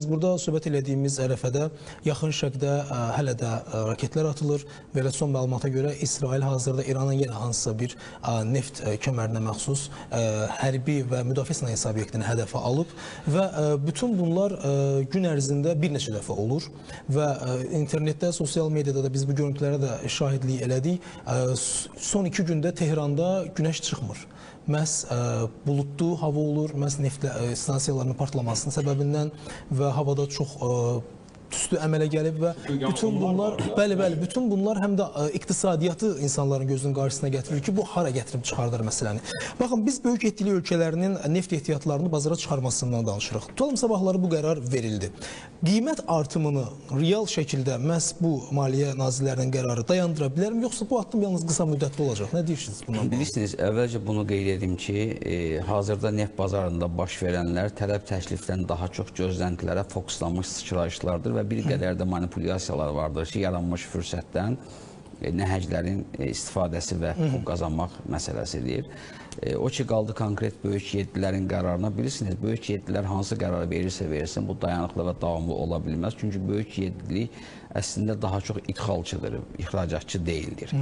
Biz burada söhbət elədiyimiz ərəfədə yaxın şərqdə hələ də raketlər atılır və elə son məlumata görə İsrail hazırda İranın yenə hansısa bir neft kəmərinə məxsus hərbi və müdafiə sənaye obyektini hədəfə alıb və bütün bunlar gün ərzində bir neçə dəfə olur və internetdə, sosial mediada da biz bu görüntülərə də şahidlik elədik. Son 2 gündə Tehranda günəş çıxmır. Məhz buludlu hava olur, məhz neft stansiyalarının partlamasının səbəbindən və havada çox tüstü əmələ gəlib və bütün bunlar, bütün bunlar həm də iqtisadiyyatı insanların gözünün qarşısına gətirir ki, bu hara gətirib çıxardar məsələni. Baxın, biz böyük ehtili ölkələrinin neft ehtiyatlarını bazara çıxarmasından danışırıq. Tutalım, sabahları bu qərar verildi. Qiymət artımını real şəkildə məhz bu maliyyə nazirlərinin qərarı dayandıra bilərmi, yoxsa bu addım yalnız qısa müddətli olacaq? Nə deyirsiniz bundan? Bilirsiniz, əvvəlcə bunu qeyd edim ki, hazırda neft bazarında baş verənlər tələb təklifdən daha çox gözləntilərə fokuslanmış sıçrayışlardır və bir qədər də manipulyasiyalar vardır ki, yaranmış fürsətdən nəhənglərin istifadəsi və hüquq qazanmaq məsələsidir. O ki, qaldı konkret böyük yeddilərin qərarına. Bilirsiniz, böyük yeddilər hansı qərarı verirsə versin, bu dayanıqlı və davamlı ola bilməz. Çünki böyük yeddilik əslində daha çox ixalçıdır, ixracatçı deyildir.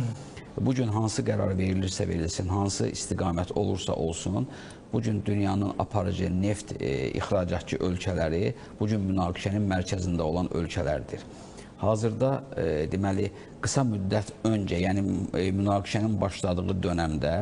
Bugün hansı qərar verilirsə verilsin, hansı istiqamət olursa olsun, bugün dünyanın aparıcı neft ixracatçı ölkələri bugün münaqişənin mərkəzində olan ölkələrdir. Hazırda deməli qısa müddət öncə, yəni münaqişənin başladığı dönəmdə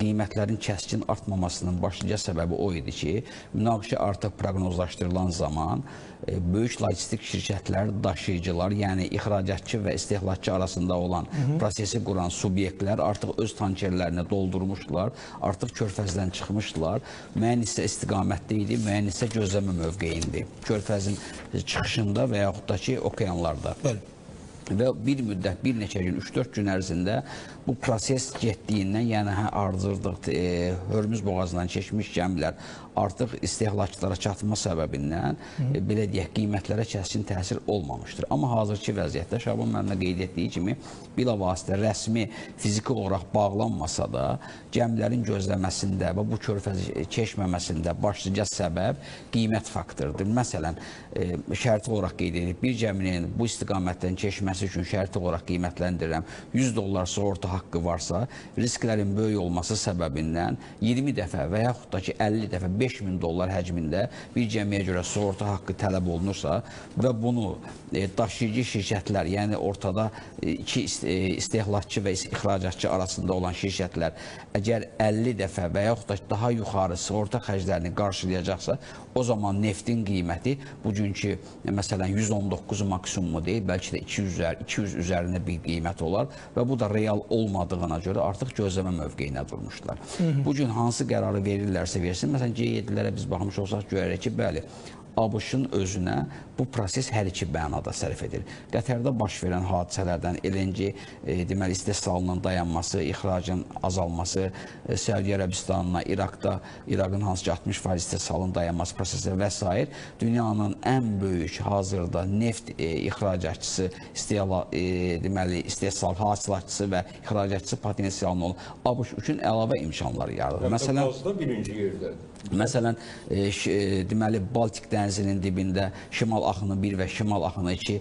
qiymətlərin kəskin artmamasının başlıca səbəbi o idi ki, münaqişə artıq proqnozlaşdırılan zaman böyük logistik şirkətlər, daşıyıcılar, yəni ixracatçı və istehlakçı arasında olan prosesi quran subyektlər artıq öz tankerlərini doldurmuşdular, artıq körfəzdən çıxmışdılar, müəyyən hissə istiqamətdə idi, müəyyən hissə gözləmə mövqeyində, körfəzin çıxışında və yaxud da ki, okeanlarda. Və bir müddət, bir neçə gün, 3-4 gün ərzində bu proses getdiyindən, yəni arzırdıq, Hörmüz boğazından keçmiş gəmilər artıq istehlakçılara çatma səbəbindən, belə deyək, qiymətlərə kəskin təsir olmamışdır. Amma hazırki vəziyyətdə Şaban müəllimə qeyd etdiyi kimi, bilavasitə rəsmi, fiziki olaraq bağlanmasa da, gəmilərin gözləməsində və bu körfəzi keçməməsində başlıca səbəb qiymət faktorudur. Məsələn, şərti olaraq qeyd edib, bir gəminin bu istiqamətdən keçməsi üçün şərti olaraq qiymətləndirirəm, $100 sığorta haqqı varsa, risklərin böyük olması səbəbindən 20 dəfə və yaxud da ki, 50 dəfə $5.000 həcmində bir gəmiyə görə sığorta haqqı tələb olunursa və bunu daşıyıcı şirkətlər, yəni ortada iki istehlakçı və ixracatçı arasında olan şirkətlər əgər 50 dəfə və yaxud da daha yuxarı sığorta xərclərini qarşılayacaqsa, o zaman neftin qiyməti bugünkü məsələn 119 maksimumu deyil, bəlkə də 200 üzərində bir qiymət olar və bu da real olmadığına görə artıq gözləmə mövqeyinə durmuşlar. Bugün hansı qərarı verirlərsə versin, məsələn G7-lərə biz baxmış olsaq görərək ki, bəli, ABŞ-ın özünə bu proses hər iki mənada sərf edir. Qətərdə baş verən hadisələrdən LNG deməli istehsalının dayanması, ixracın azalması, Səudiyyə Ərəbistanına, İraqın hansı ki 60% istehsalının dayanması prosesi və s. dünyanın ən böyük hazırda neft ixracatçısı, deməli istehsal hasilatçısı və ixracatçısı potensialının olan ABŞ üçün əlavə imkanları yaradır. Məsələn, birinci yerdədir. Məsələn, deməli Baltik dənizinin dibində Şimal axını 1 və Şimal axını 2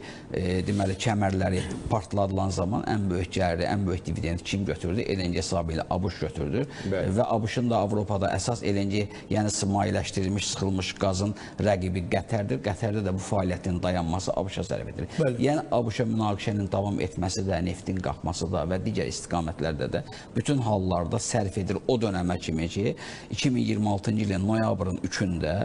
deməli kəmərləri partladılan zaman ən böyük gəliri, ən böyük dividend kim götürdü? LNG hesabı ilə ABŞ götürdü. Və ABŞ-ın da Avropada əsas LNG, yəni mayeləşdirilmiş, sıxılmış qazın rəqibi Qətərdir. Qətərdə də bu fəaliyyətin dayanması ABŞ-a sərf edilir. Yəni ABŞ-a münaqişənin davam etməsi də, neftin qalxması da və digər istiqamətlərdə də bütün hallarda sərf edir o dönəmə kimi ki, 2026-cı ilin noyabrın 3-də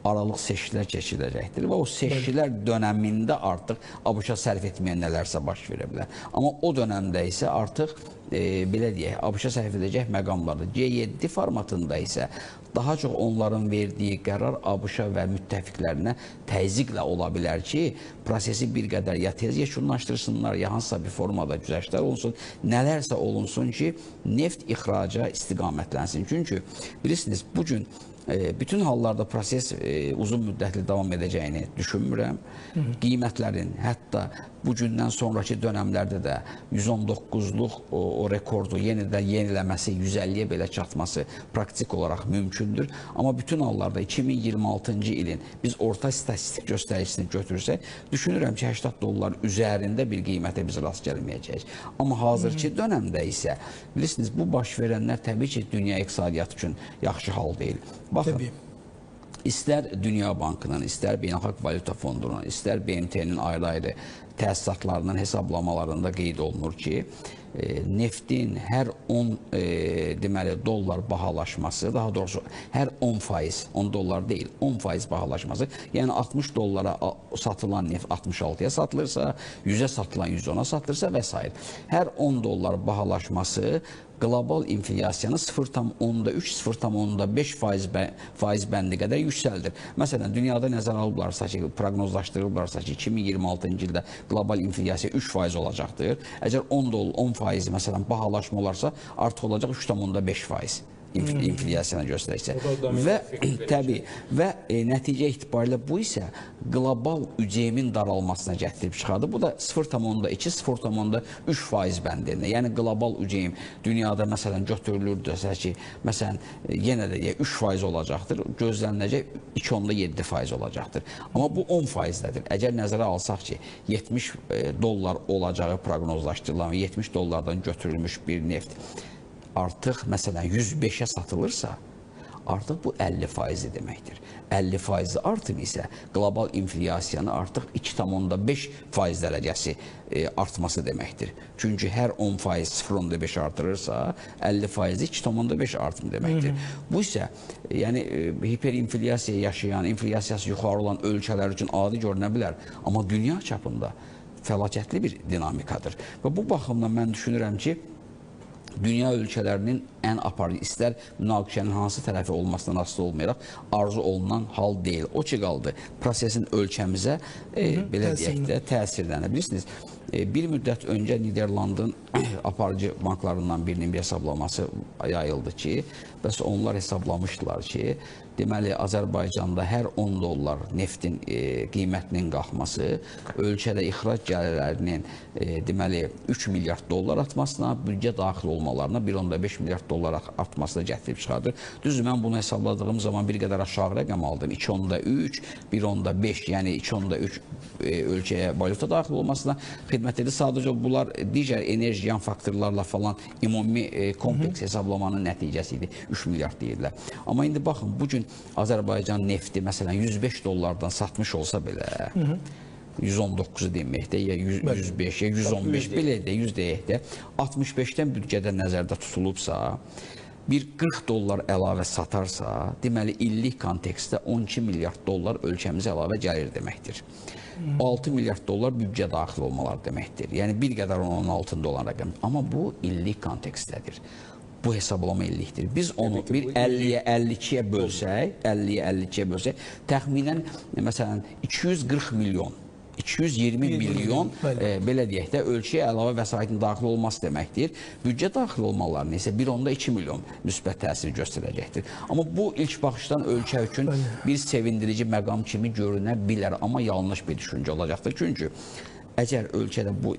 aralıq seçkilər keçiriləcəkdir və o seçkilər dönəmində artıq ABŞ-a sərf etməyən nələrsə baş verə bilər. Amma o dönəmdə isə artıq belə deyək, ABŞ-a sərf edəcək məqamlarda G7 formatında isə daha çox onların verdiyi qərar ABŞ-a və müttəfiqlərinə təzyiqlə ola bilər ki, prosesi bir qədər ya tez yekunlaşdırsınlar, ya hansısa bir formada güzəştlər olunsun, nələrsə olunsun ki, neft ixraca istiqamətlənsin. Çünki bilirsiniz, bugün bütün hallarda proses uzun müddətli davam edəcəyini düşünmürəm. Qiymətlərin hətta bu gündən sonraki dönəmlərdə də 119-luq o rekordu yenidən yeniləməsi, 150-yə belə çatması praktik olaraq mümkündür. Amma bütün hallarda 2026-cı ilin biz orta statistik göstəricisini götürsək, düşünürəm ki, 80 dollar üzərində bir qiymətə biz rast gəlməyəcəyik. Amma hazırki dönəmdə isə, bilirsiniz, bu baş verənlər təbii ki, dünya iqtisadiyyatı üçün yaxşı hal deyil. Baxın, istər Dünya Bankının, istər Beynəlxalq Valyuta Fondunun, istər BMT-nin ayrı-ayrı təsisatlarının hesablamalarında qeyd olunur ki, neftin hər 10 deməli dollar bahalaşması, daha doğrusu hər 10%, 10 dollar deyil, 10% bahalaşması, yəni 60 dollara satılan neft 66-ya satılırsa, 100-ə satılan 110-a satılırsa və s. Hər 10 dollar bahalaşması qlobal inflyasiyanı 0,3-0,5 faiz bəndi qədər yüksəldir. Məsələn, dünyada nəzərə alıblarsa ki, proqnozlaşdırıblarsa ki, 2026-cı ildə qlobal inflyasiya 3% olacaqdır. Əgər 10% məsələn bahalaşma olarsa, artıq olacaq 3,5%. inflyasiyanı göstərəcək. Və təbii və nəticə etibarilə bu isə qlobal ücemin daralmasına gətirib çıxardı. Bu da 0,2-0,3% bəndində. Yəni qlobal ücem dünyada məsələn götürülürdüsə ki, məsələn yenə də 3% olacaqdır. Gözləniləcək 2,7% olacaqdır. Amma bu 10%dədir. Əgər nəzərə alsaq ki, 70 dollar olacağı proqnozlaşdırılan və 70 dollardan götürülmüş bir neft artıq məsələn 105-ə satılırsa, artıq bu 50% deməkdir. 50% artım isə qlobal inflyasiyanı artıq 2,5% dərəcəsi artması deməkdir. Çünki hər 10% 0,5 artırırsa, 50% 2,5 artım deməkdir. Bu isə yəni hiperinflyasiya yaşayan, inflyasiyası yuxarı olan ölkələr üçün adi görünə bilər. Amma dünya çapında fəlakətli bir dinamikadır. Və bu baxımdan mən düşünürəm ki, dünya ölkələrinin ən aparıcı, istər münaqişənin hansı tərəfi olmasından asılı olmayaraq arzu olunan hal deyil. O ki qaldı, prosesin ölkəmizə belə deyək də təsirlənir. Bilirsiniz, bir müddət öncə Niderlandın aparıcı banklarından birinin bir hesablaması yayıldı ki, bəs onlar hesablamışdılar ki, deməli Azərbaycanda hər 10 dollar neftin qiymətinin qalxması ölkədə ixrac gəlirlərinin deməli 3 milyard dollar artmasına, büdcə daxil olmalarına 1,5 milyard dollar artmasına gətirib çıxardır. Düzdür, mən bunu hesabladığım zaman bir qədər aşağı rəqəm aldım. 2,3, 1,5, yəni 2,3 ölkəyə valyuta daxil olmasına xidmət edir. Sadəcə bunlar digər enerji yan faktorlarla falan ümumi kompleks hesablamanın nəticəsi idi. 3 milyard deyirlər. Amma indi baxın, bugün Azərbaycan nefti məsələn 105 dollardan satmış olsa belə, 119 deməkdə, ya 105, ya 115, belə də 100 deyək də, 65-dən büdcədə nəzərdə tutulubsa, bir 40 dollar əlavə satarsa, deməli illik kontekstdə 12 milyard dollar ölkəmizə əlavə gəlir deməkdir. 6 milyard dollar büdcə daxil olmalar deməkdir. Yəni bir qədər onun altında olan rəqəm. Amma bu illik kontekstdədir. Bu hesablama illikdir. Biz onu bir 50-yə 52-yə bölsək, 50-yə 52-yə bölsək, təxminən məsələn 240 milyon, 220 milyon belə deyək də ölkəyə əlavə vəsaitin daxil olması deməkdir. Büdcə daxil olmalarını isə 1,2 milyon müsbət təsir göstərəcəkdir. Amma bu ilk baxışdan ölkə üçün bir sevindirici məqam kimi görünə bilər, amma yanlış bir düşüncə olacaqdır. Çünki əgər ölkədə bu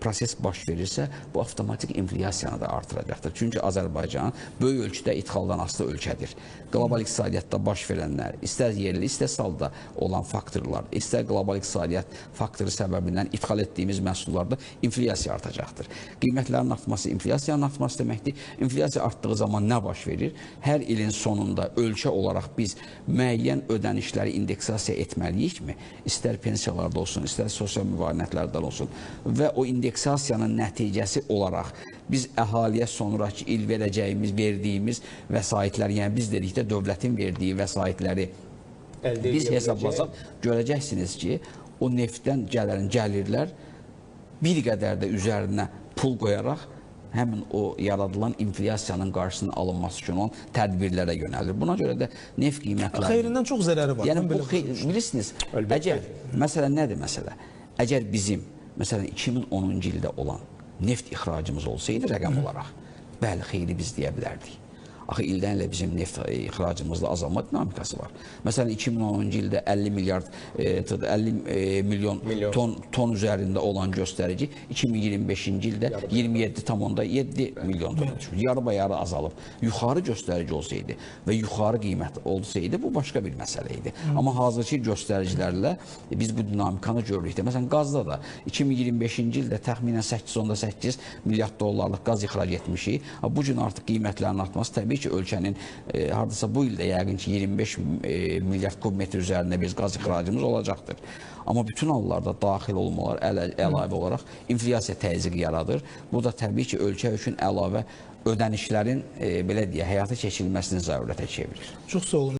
proses baş verirsə, bu avtomatik inflyasiyanı da artıracaqdır. Çünki Azərbaycan böyük ölçüdə idxaldan asılı ölkədir. Qlobal iqtisadiyyatda baş verənlər, istər yerli, istər salda olan faktorlar, istər qlobal iqtisadiyyat faktoru səbəbindən idxal etdiyimiz məhsullarda inflyasiya artacaqdır. Qiymətlərin artması inflyasiyanın artması deməkdir. İnflyasiya artdığı zaman nə baş verir? Hər ilin sonunda ölkə olaraq biz müəyyən ödənişləri indeksasiya etməliyikmi? İstər pensiyalarda olsun, istər sosial müvazinətlərdən olsun və o indeksasiyanın nəticəsi olaraq biz əhaliyə sonraki il verəcəyimiz, verdiyimiz vəsaitlər, yəni biz dedikdə dövlətin verdiyi vəsaitləri biz hesablasaq, görəcəksiniz ki, o neftdən gələn gəlirlər bir qədər də üzərinə pul qoyaraq həmin o yaradılan inflyasiyanın qarşısının alınması üçün olan tədbirlərə yönəlir. Buna görə də neft qiymətləri... Xeyrindən çox zərəri var. Yəni, bilirsiniz, əgər, məsələ nədir məsələ? Əgər bizim, məsələn, 2010-cu ildə olan neft ixracımız olsaydı rəqəm olaraq, bəli, xeyri biz deyə bilərdik. Axı ildən ilə bizim neft ixracımızda azalma dinamikası var. Məsələn 2010-cu ildə 50 milyard 50 milyon ton üzərində olan göstərici 2025-ci ildə 27,7 milyon tona düşmüş. Yarı-yarı azalıb. Yuxarı göstərici olsaydı və yuxarı qiymət olsaydı bu başqa bir məsələ idi. Amma hazırki göstəricilərlə biz bu dinamikanı görürük. Məsələn qazda da 2025-ci ildə təxminən 8,8 milyard dollarlıq qaz ixrac etmişik. Bu gün artıq qiymətlərin artması təbii ki, ölkənin hardasa bu ildə yəqin ki 25 milyard kubmetr üzərində biz qaz ixracımız olacaqdır. Amma bütün hallarda daxil olmalar əlavə olaraq inflyasiya təzyiqi yaradır. Bu da təbii ki, ölkə üçün əlavə ödənişlərin belə deyə həyata keçirilməsini zərurətə çevirir. Çox sağ olun.